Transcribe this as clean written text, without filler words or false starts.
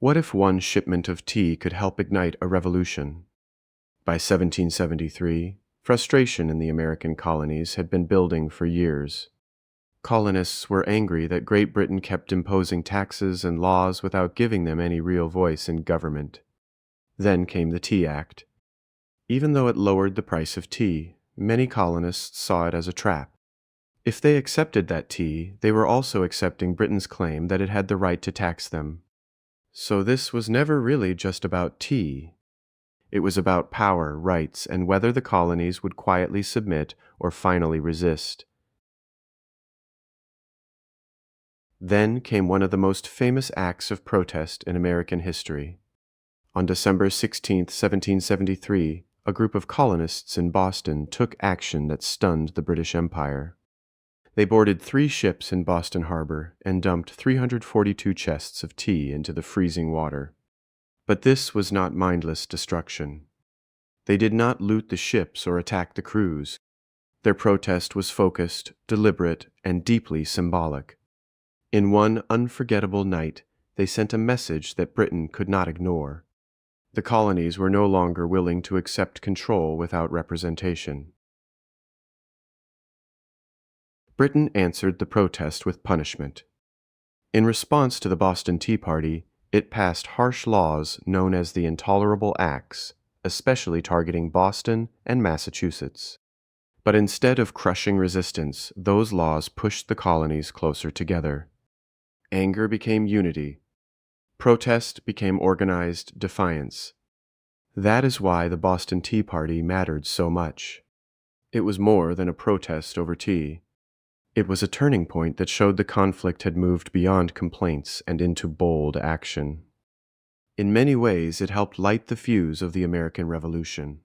What if one shipment of tea could help ignite a revolution? By 1773, frustration in the American colonies had been building for years. Colonists were angry that Great Britain kept imposing taxes and laws without giving them any real voice in government. Then came the Tea Act. Even though it lowered the price of tea, many colonists saw it as a trap. If they accepted that tea, they were also accepting Britain's claim that it had the right to tax them. So this was never really just about tea. It was about power, rights, and whether the colonies would quietly submit or finally resist. Then came one of the most famous acts of protest in American history. On December 16, 1773, a group of colonists in Boston took action that stunned the British Empire. They boarded 3 ships in Boston Harbor and dumped 342 chests of tea into the freezing water. But this was not mindless destruction. They did not loot the ships or attack the crews. Their protest was focused, deliberate, and deeply symbolic. In one unforgettable night, they sent a message that Britain could not ignore. The colonies were no longer willing to accept control without representation. Britain answered the protest with punishment. In response to the Boston Tea Party, it passed harsh laws known as the Intolerable Acts, especially targeting Boston and Massachusetts. But instead of crushing resistance, those laws pushed the colonies closer together. Anger became unity. Protest became organized defiance. That is why the Boston Tea Party mattered so much. It was more than a protest over tea. It was a turning point that showed the conflict had moved beyond complaints and into bold action. In many ways, it helped light the fuse of the American Revolution.